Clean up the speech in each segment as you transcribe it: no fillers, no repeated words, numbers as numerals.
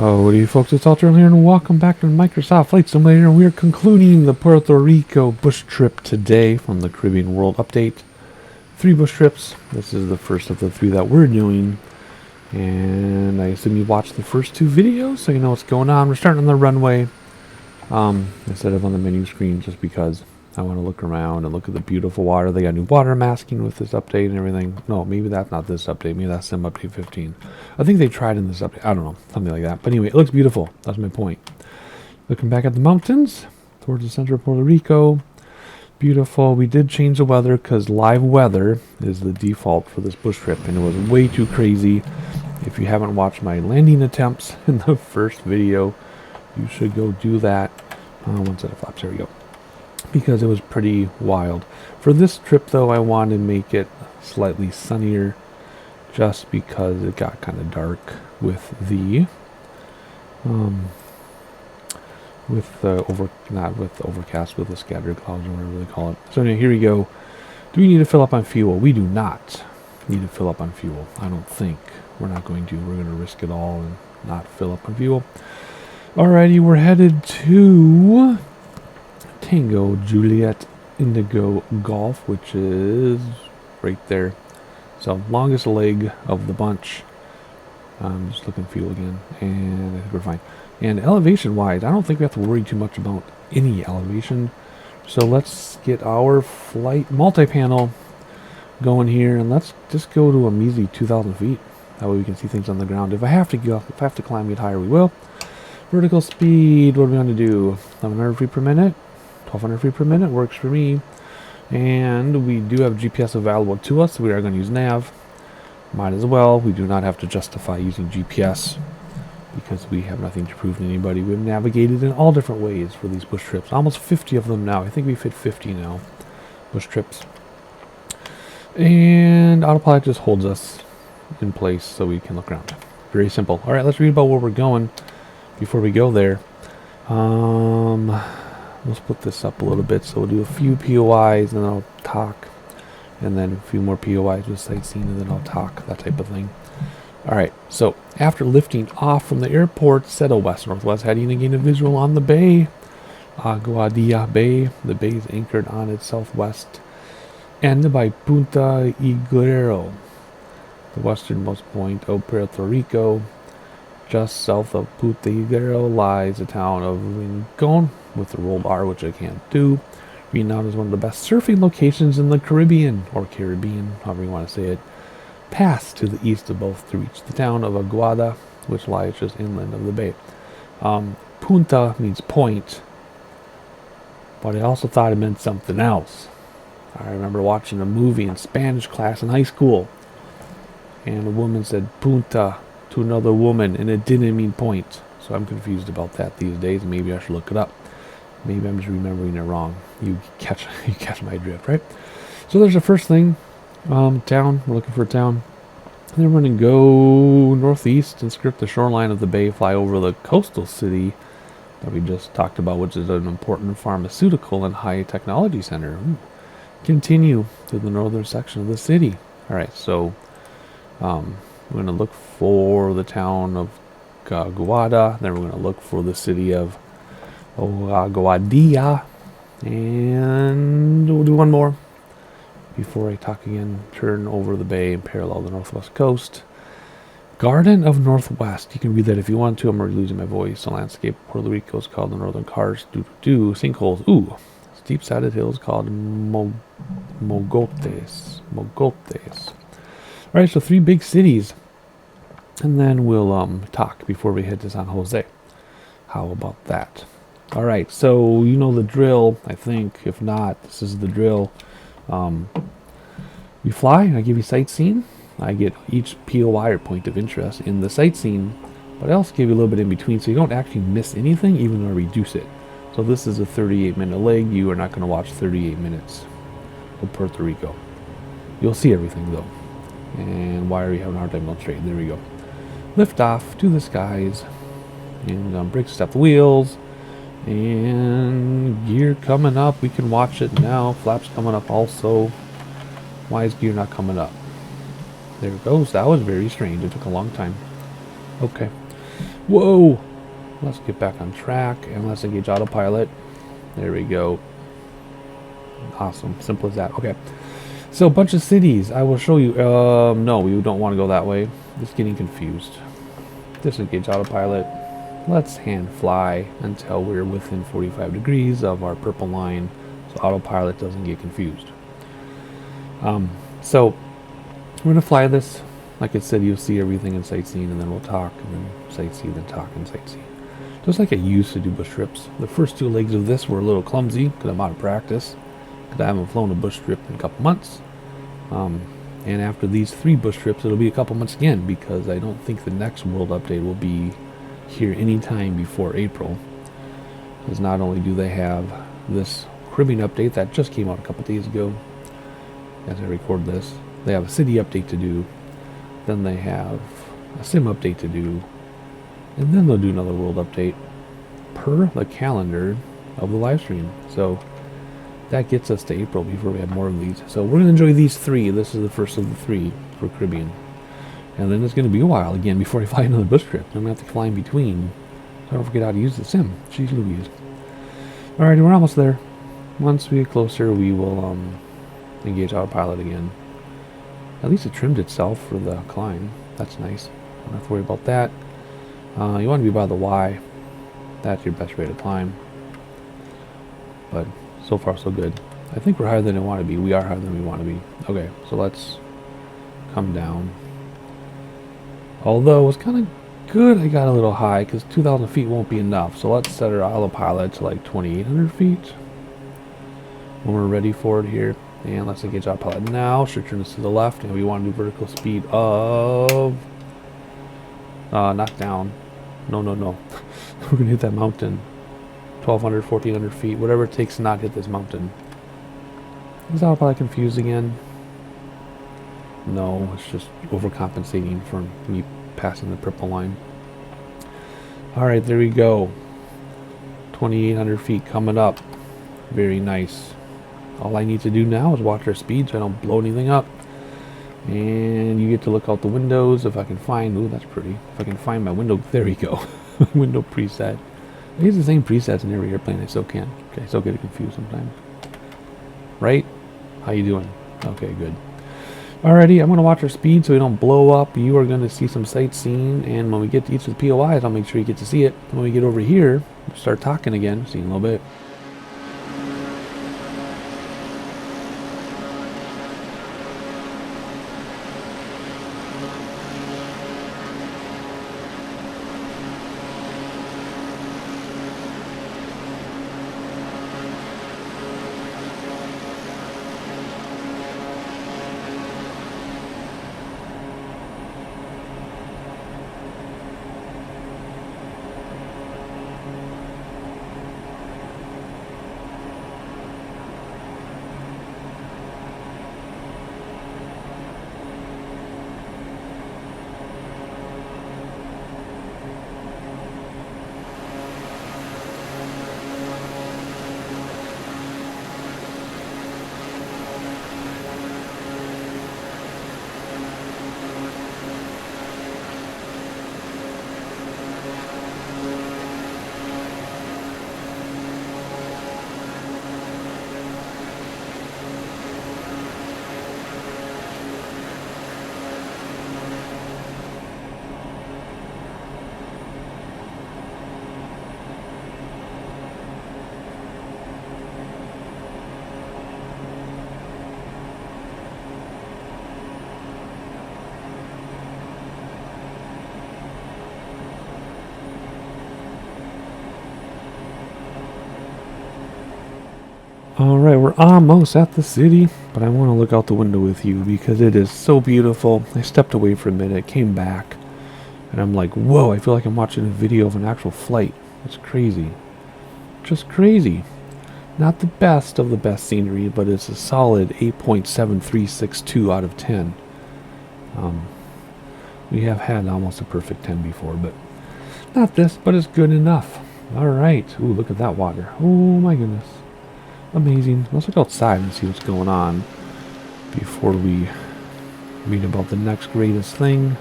Howdy folks, it's Alter here and welcome back to Microsoft Flight Simulator. We are concluding the Puerto Rico bush trip today from the Caribbean World Update. 3 bush trips. This is the first of the 3 that we're doing. And I assume you watched the first 2 videos so you know what's going on. We're starting on the runway instead of on the menu screen just because I want to look around and look at the beautiful water. They got new water masking with this update and everything. No, maybe that's not this update. Maybe that's Sim Update 15. I think they tried in this update. I don't know. Something like that. But anyway, it looks beautiful. That's my point. Looking back at the mountains towards the center of Puerto Rico. Beautiful. We did change the weather because live weather is the default for this bush trip. And it was way too crazy. If you haven't watched my landing attempts in the first video, you should go do that. One set of flaps. There we go. Because it was pretty wild. For this trip though, I wanted to make it slightly sunnier just because it got kind of dark with the overcast, with the scattered clouds or whatever they call it. So anyway, here we go. Do we need to fill up on fuel? We do not need to fill up on fuel. I don't think. We're not going to. We're going to risk it all and not fill up on fuel. Alrighty, we're headed to Tango Juliet Indigo Golf, which is right there. So longest leg of the bunch. I'm just looking fuel again, and I think we're fine. And elevation wise, I don't think we have to worry too much about any elevation. So let's get our flight multi-panel going here, and let's just go to a measly 2,000 feet. That way we can see things on the ground. If I have to go, if I have to climb, get higher, we will. Vertical speed, what are we going to do? 1,100 feet per minute. 1,200 feet per minute works for me. And we do have GPS available to us, so we are going to use nav. Might as well. We do not have to justify using GPS because we have nothing to prove to anybody. We've navigated in all different ways for these bush trips. Almost 50 of them now. I think we've hit 50 now. Bush trips. And autopilot just holds us in place so we can look around. Very simple. Alright, let's read about where we're going before we go there. We'll split this up a little bit, so we'll do a few POIs, and then I'll talk, and then a few more POIs with sightseeing, and then I'll talk, that type of thing. Alright, so after lifting off from the airport, settle west-northwest, heading to gain a visual on the bay, Aguadilla Bay. The bay is anchored on its southwest end by Punta Higuero, the westernmost point of Puerto Rico. Just south of Punta Higuero lies the town of Rincon, with the rolled R, which I can't do. Renowned as one of the best surfing locations in the Caribbean, or Caribbean, however you want to say it. Pass to the east of both to reach the town of Aguada, which lies just inland of the bay. Punta means point, but I also thought it meant something else. I remember watching a movie in Spanish class in high school, and a woman said punta to another woman, and it didn't mean point. So I'm confused about that these days. Maybe I should look it up. Maybe I'm just remembering it wrong. You catch my drift, right? So there's the first thing. Town. We're looking for a town. And then we're going to go northeast and skirt the shoreline of the bay, fly over the coastal city that we just talked about, which is an important pharmaceutical and high technology center. Ooh. Continue to the northern section of the city. Alright, so we're going to look for the town of Aguada. Then we're going to look for the city of Aguadilla, and we'll do one more before I talk again. Turn over the bay and parallel the northwest coast. Garden of Northwest. You can read that if you want to. I'm already losing my voice. The landscape of Puerto Rico is called the Northern Cars. Sinkholes. Ooh. Steep-sided hills called Mogotes. Alright, so 3 big cities. And then we'll talk before we head to San Jose. How about that? Alright, so you know the drill, I think. If not, this is the drill. We fly, I give you sightseeing. I get each POI or point of interest in the sightseeing, but I also give you a little bit in between so you don't actually miss anything, even though I reduce it. So this is a 38-minute leg. You are not going to watch 38 minutes of Puerto Rico. You'll see everything though. And why are you having a hard time going straight? There we go. Lift off to the skies, and brakes, step the wheels, and gear coming up. We can watch it now. Flaps coming up also. Why is gear not coming up? There it goes. That was very strange. It took a long time. Okay. Whoa! Let's get back on track and let's engage autopilot. There we go. Awesome. Simple as that. Okay. So, a bunch of cities. I will show you. No, we don't want to go that way. Just getting confused. Disengage autopilot. Let's hand fly until we're within 45 degrees of our purple line so autopilot doesn't get confused. So, we're going to fly this. Like I said, you'll see everything in sightseeing, and then we'll talk, and then sightsee, then talk, and sightsee. Just like I used to do bush trips. The first 2 legs of this were a little clumsy because I'm out of practice. Because I haven't flown a bush trip in a couple months. And after these 3 bush trips, it'll be a couple months again because I don't think the next world update will be here anytime before April. Because not only do they have this Caribbean update that just came out a couple days ago, as I record this, they have a city update to do, then they have a sim update to do, and then they'll do another world update per the calendar of the live stream. So that gets us to April before we have more of these. So we're going to enjoy these 3. This is the first of the 3 for Caribbean. And then it's going to be a while again before I fly another bush trip. I'm going to have to fly in between. So I don't forget how to use the sim. Jeez Louise. Alright, we're almost there. Once we get closer, we will engage autopilot again. At least it trimmed itself for the climb. That's nice. Don't have to worry about that. You want to be by the Y. That's your best rate of climb. But so far so good. I think we're higher than I want to be. We are higher than we want to be. Okay, so let's come down. Although it's kind of good I got a little high because 2,000 feet won't be enough. So let's set our autopilot to like 2,800 feet when we're ready for it here. And let's engage autopilot now. Should turn this to the left, and we want to do vertical speed of not down. No. We're gonna hit that mountain. 1,200, 1,400 feet, whatever it takes to not hit this mountain. Is autopilot confused again? No, it's just overcompensating for me passing the purple line. Alright, there we go. 2,800 feet coming up. Very nice. All I need to do now is watch our speed so I don't blow anything up. And you get to look out the windows if I can find... Ooh, that's pretty. If I can find my window... There we go. Window preset. I use the same presets in every airplane. I still can. Okay, I still get confused sometimes. Right? How you doing? Okay, good. Alrighty, I'm going to watch our speed so we don't blow up. You are going to see some sightseeing. And when we get to each of the POIs, I'll make sure you get to see it. And when we get over here, we'll start talking again. See you in a little bit. Alright, we're almost at the city, but I want to look out the window with you because it is so beautiful. I stepped away for a minute, came back, and I'm like, whoa, I feel like I'm watching a video of an actual flight. It's crazy. Just crazy. Not the best of the best scenery, but it's a solid 8.7362 out of 10. We have had almost a perfect 10 before, but not this, but it's good enough. Alright. Ooh, look at that water. Oh my goodness. Amazing. Let's look outside and see what's going on before we read about the next greatest thing.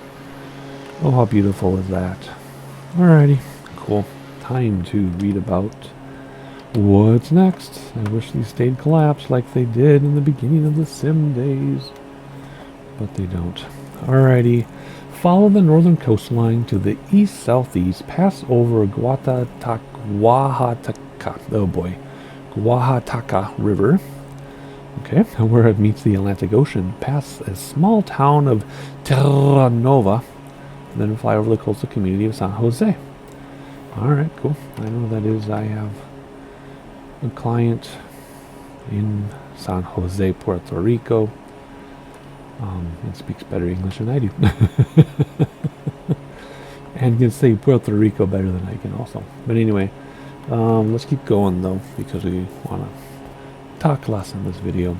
Oh, how beautiful is that? Alrighty, cool. Time to read about what's next. I wish these stayed collapsed like they did in the beginning of the sim days, but they don't. Alrighty, follow the northern coastline to the east-southeast, pass over Guahataka, Guahataka River, okay, where it meets the Atlantic Ocean, pass a small town of Terranova, and then fly over the coastal community of San Jose. Alright, cool. I know that is. I have a client in San Jose, Puerto Rico. And speaks better English than I do. And can say Puerto Rico better than I can also. But anyway, let's keep going though, because we want to talk less in this video.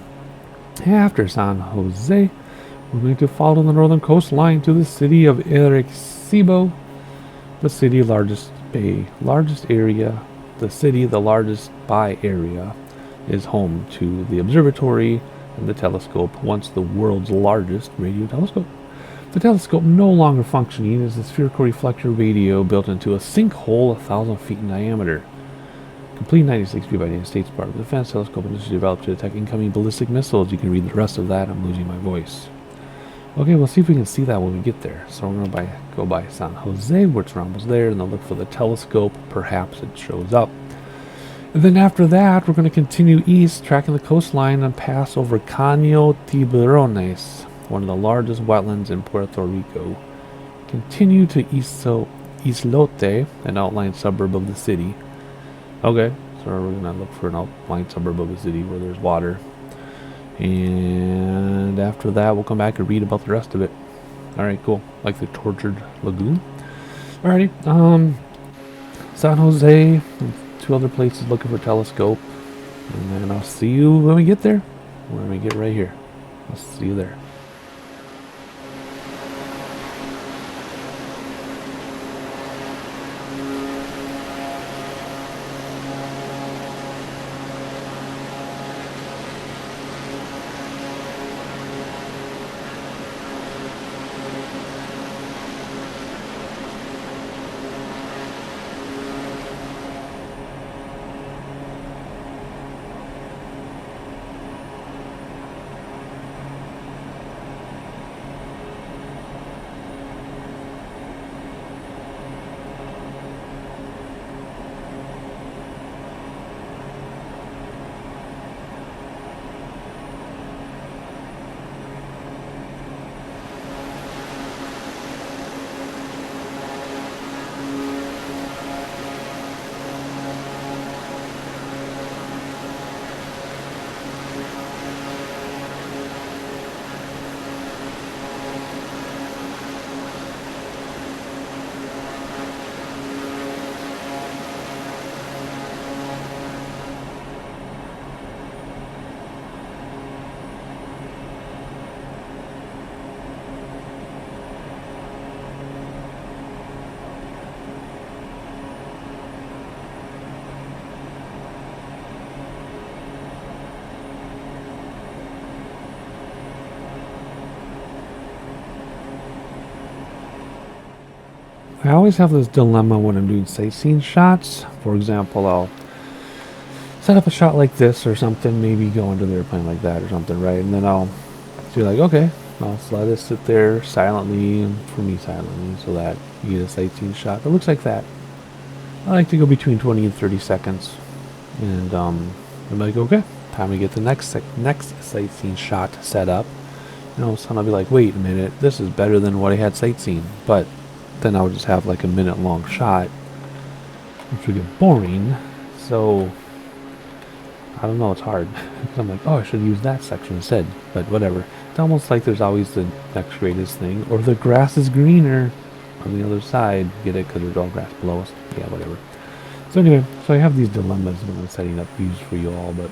After San Jose, we're going to follow the northern coastline to the city of Arecibo, the city largest area. The city, the largest by area, is home to the observatory and the telescope, once the world's largest radio telescope. The telescope, no longer functioning, is a spherical reflector radio built into a sinkhole 1,000 feet in diameter. Complete 96 feet by the United States Department of Defense telescope industry developed to detect incoming ballistic missiles. You can read the rest of that. I'm losing my voice. Okay, we'll see if we can see that when we get there. So we're going to go by San Jose, which we're almost there, and then look for the telescope. Perhaps it shows up. And then after that, we're going to continue east, tracking the coastline, and pass over Caño Tiburones, one of the largest wetlands in Puerto Rico. Continue to Islote, an outlying suburb of the city. Okay, so we're going to look for an outlying suburb of the city where there's water. And after that, we'll come back and read about the rest of it. Alright, cool. Like the Tortured Lagoon. Alrighty, San Jose, and 2 other places looking for telescope. And then I'll see you when we get there. When we get right here. I'll see you there. I always have this dilemma when I'm doing sightseeing shots. For example, I'll set up a shot like this or something, maybe go into the airplane like that or something, right? And then I'll be like, okay, I'll just let it sit there silently, and for me silently, so that you get a sightseeing shot that looks like that. I like to go between 20 and 30 seconds. And I'm like, okay, time to get the next sightseeing shot set up. And all of a sudden I'll be like, wait a minute, this is better than what I had sightseeing. But then I would just have like a minute long shot, which would get boring. So I don't know, it's hard. I'm like, oh, I should use that section instead, but whatever. It's almost like there's always the next greatest thing, or the grass is greener on the other side. Get it? Because there's all grass below us. Yeah, whatever. So anyway, so I have these dilemmas when I'm setting up views for you all, but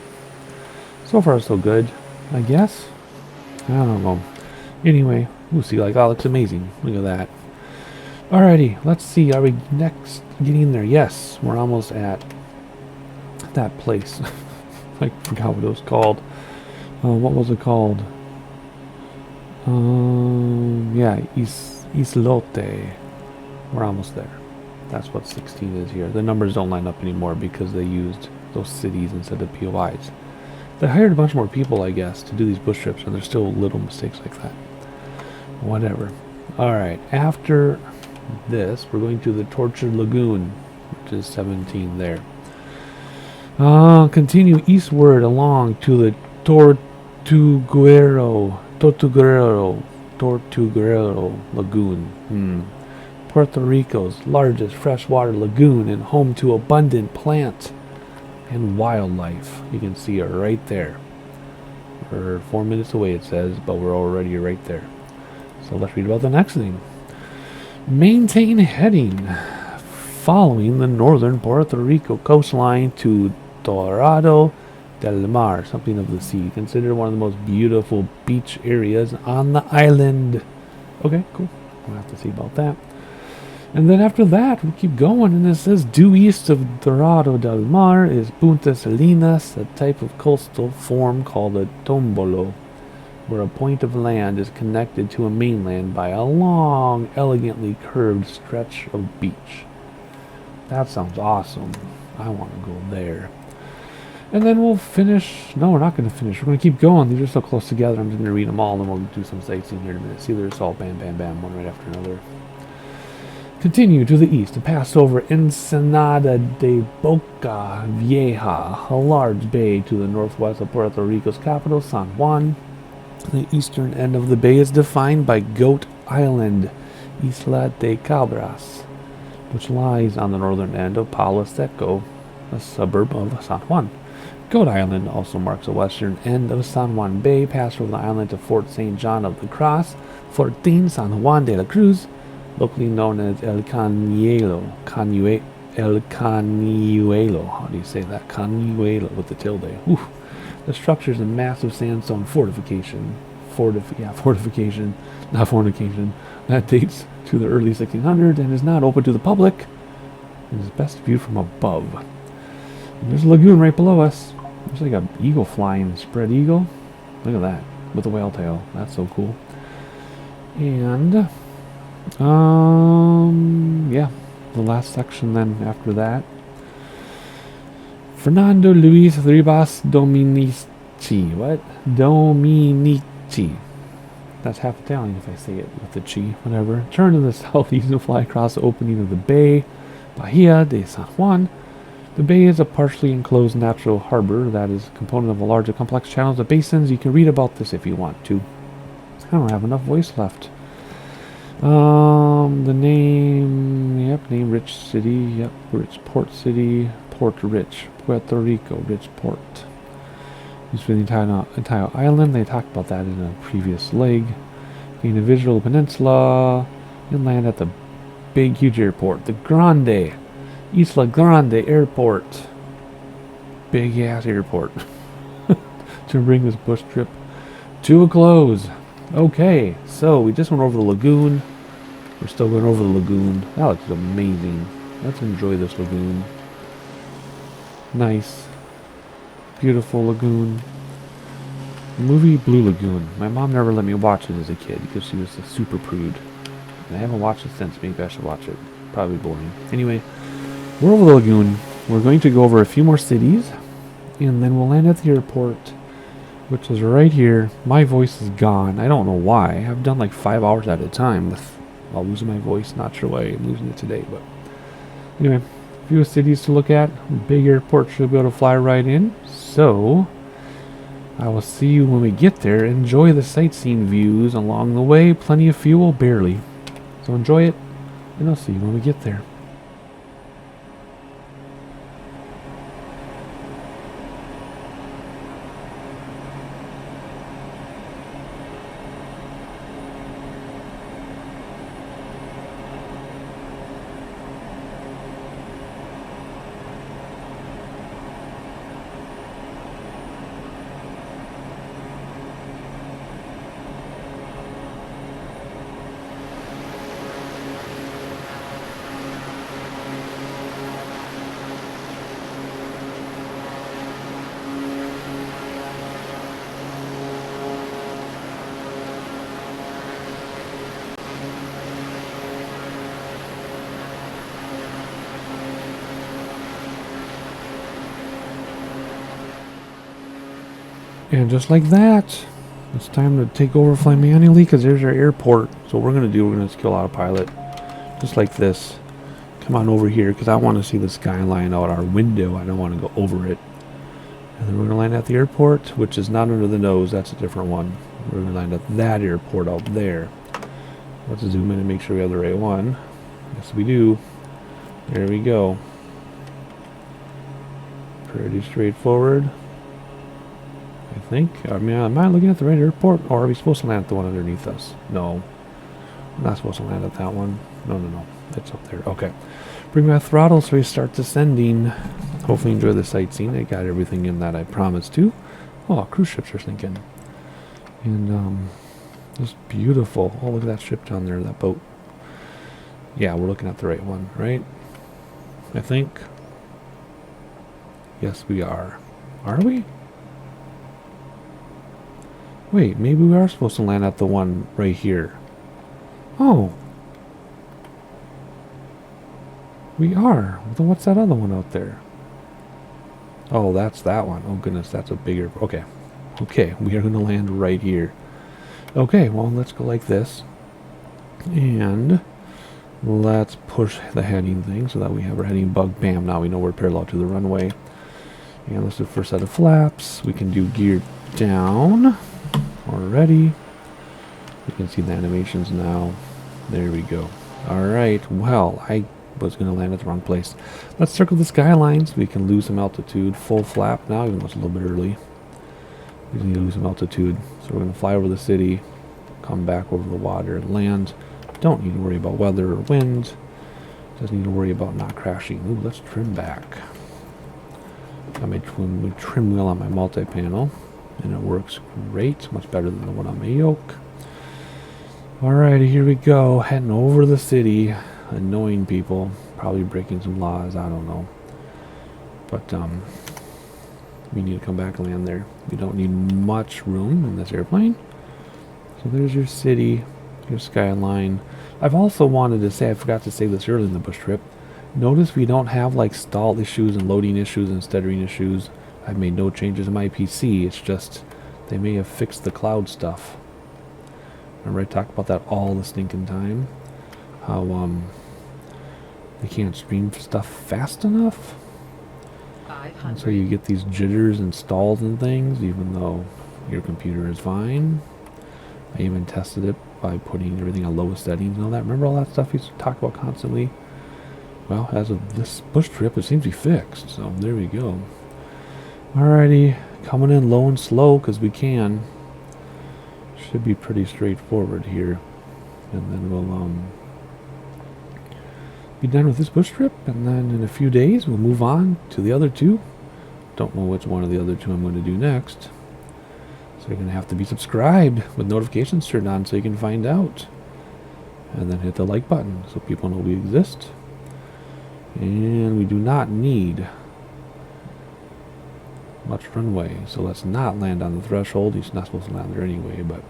so far so good, I guess. I don't know. Anyway, we'll see. Like, oh, looks amazing. Look at that. Alrighty, let's see. Are we next getting there? Yes, we're almost at that place. I forgot what it was called. What was it called? Yeah, Islote. We're almost there. That's what 16 is here. The numbers don't line up anymore because they used those cities instead of POIs. They hired a bunch more people, I guess, to do these bush trips, and there's still little mistakes like that. Whatever. Alright, after this, we're going to the Tortured Lagoon, which is 17 there. Continue eastward along to the Tortuguero Lagoon. Puerto Rico's largest freshwater lagoon and home to abundant plant and wildlife. You can see it right there. We're 4 minutes away, it says, but we're already right there. So let's read about the next thing. Maintain heading following the northern Puerto Rico coastline to Dorado del Mar, something of the sea. Considered one of the most beautiful beach areas on the island. Okay, cool. We'll have to see about that. And then after that, we keep going, and it says due east of Dorado del Mar is Punta Salinas, a type of coastal form called a tombolo, where a point of land is connected to a mainland by a long, elegantly curved stretch of beach. That sounds awesome. I want to go there. And then we'll finish. No, we're not going to finish. We're going to keep going. These are so close together. I'm just going to read them all, and then we'll do some sightseeing here in a minute. See, there's all bam, bam, bam, one right after another. Continue to the east and pass over Ensenada de Boca Vieja, a large bay to the northwest of Puerto Rico's capital, San Juan. The eastern end of the bay is defined by Goat Island, Isla de Cabras, which lies on the northern end of Palo Seco, a suburb of San Juan. Goat Island also marks the western end of San Juan Bay, past over the island to Fort St. John of the Cross, Fortin San Juan de la Cruz, locally known as El Cañuelo. El Cañuelo. How do you say that? Cañuelo with the tilde. Oof. The structure is a massive sandstone fortification. Fortification, not fornication. That dates to the early 1600s and is not open to the public. It is best viewed from above. And there's a lagoon right below us. There's like an eagle flying, spread eagle. Look at that, with a whale tail. That's so cool. And, yeah, the last section then after that. Fernando Luis Ribas Dominicci. What? Dominicci. That's half Italian if I say it with the chi. Whatever. Turn to the southeast and fly across the opening of the bay, Bahia de San Juan. The bay is a partially enclosed natural harbor that is a component of a larger complex channels of basins. You can read about this if you want to. I don't have enough voice left. The name Rich City, yep, Rich Port City, Port Rich, Puerto Rico, Rich Port. Used for the entire island. They talked about that in a previous leg. Gain a visual peninsula, inland at the big, huge airport, the Grande, Isla Grande Airport. Big ass airport. To bring this bush trip to a close. Okay, so we just went over the lagoon. We're still going over the lagoon. That looks amazing. Let's enjoy this lagoon. Nice. Beautiful lagoon. The movie Blue Lagoon. My mom never let me watch it as a kid because she was a super prude. And I haven't watched it since. Maybe I should watch it. Probably boring. Anyway, we're over the lagoon. We're going to go over a few more cities. And then we'll land at the airport, which is right here. My voice is gone. I don't know why. I've done like 5 hours at a time while losing my voice. Not sure why I'm losing it today, but anyway, a few cities to look at. Big airport should be able to fly right in. So I will see you when we get there. Enjoy the sightseeing views along the way. Plenty of fuel, barely. So enjoy it, and I'll see you when we get there. And just like that, it's time to take over, fly manually, because there's our airport. So what we're going to do, we're going to skill autopilot. Just like this. Come on over here, because I want to see the skyline out our window. I don't want to go over it. And then we're going to land at the airport, which is not under the nose. That's a different one. We're going to land at that airport out there. Let's zoom in and make sure we have the right one. Yes, we do. There we go. Pretty straightforward, I think. I mean, am I looking at the right airport? Or are we supposed to land at the one underneath us? No. I'm not supposed to land at that one. No. It's up there. Okay. Bring my throttle so we start descending. Hopefully enjoy the sightseeing. I got everything in that I promised to. Oh, cruise ships are sinking. And, just beautiful. Oh, look at that ship down there, that boat. Yeah, we're looking at the right one, right? I think. Yes, we are. Are we? Wait, maybe we are supposed to land at the one right here. Oh. We are. Then what's that other one out there? Oh, that's that one. Oh, goodness, that's a bigger... Okay. Okay, we are going to land right here. Okay, well, let's go like this. And let's push the heading thing so that we have our heading bug. Bam, now we know we're parallel to the runway. And let's do the first set of flaps. We can do gear down already. You can see the animations now. There we go. Alright, well, I was going to land at the wrong place. Let's circle the skyline so we can lose some altitude. Full flap now, even though it's a little bit early. We just need to lose some altitude. So we're going to fly over the city, come back over the water, and land. Don't need to worry about weather or wind. Just need to worry about not crashing. Ooh, let's trim back. Got my trim wheel on my multi-panel, and it works great, much better than the one on my yoke. Alrighty, here we go, heading over the city, annoying people, probably breaking some laws, I don't know. But we need to come back and land there. We don't need much room in this airplane. So there's your city, your skyline. I've also wanted to say, I forgot to say this early in the bush trip, notice we don't have like stall issues and loading issues and stuttering issues. I've made no changes in my PC. It's just they may have fixed the cloud stuff. Remember I talked about that all the stinking time? How they can't stream stuff fast enough. And so you get these jitters and stalls and things, even though your computer is fine. I even tested it by putting everything on lowest settings and all that. Remember all that stuff we used to talk about constantly? Well, as of this bush trip, it seems to be fixed. So there we go. Alrighty, coming in low and slow because we can. Should be pretty straightforward here. And then we'll be done with this bush trip. And then in a few days, we'll move on to the other two. Don't know which one of the other two I'm going to do next. So you're going to have to be subscribed with notifications turned on so you can find out. And then hit the like button so people know we exist. And we do not need much runway, so let's not land on the threshold. You're not supposed to land there anyway, but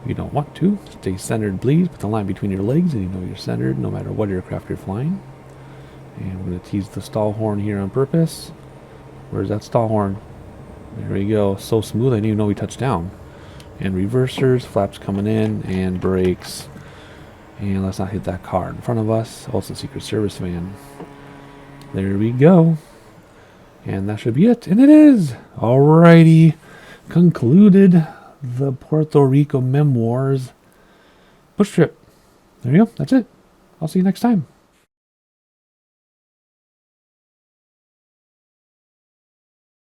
you don't want to. Stay centered, please. Put the line between your legs and you know you're centered no matter what aircraft you're flying. And we're going to tease the stall horn here on purpose. Where's that stall horn? There we go. So smooth, I didn't even know we touched down. And reversers, flaps coming in, and brakes. And let's not hit that car in front of us. Oh, it's a Secret Service van. There we go. And that should be it. And it is. Alrighty. Concluded the Puerto Rico Memoirs bush trip. There you go. That's it. I'll see you next time.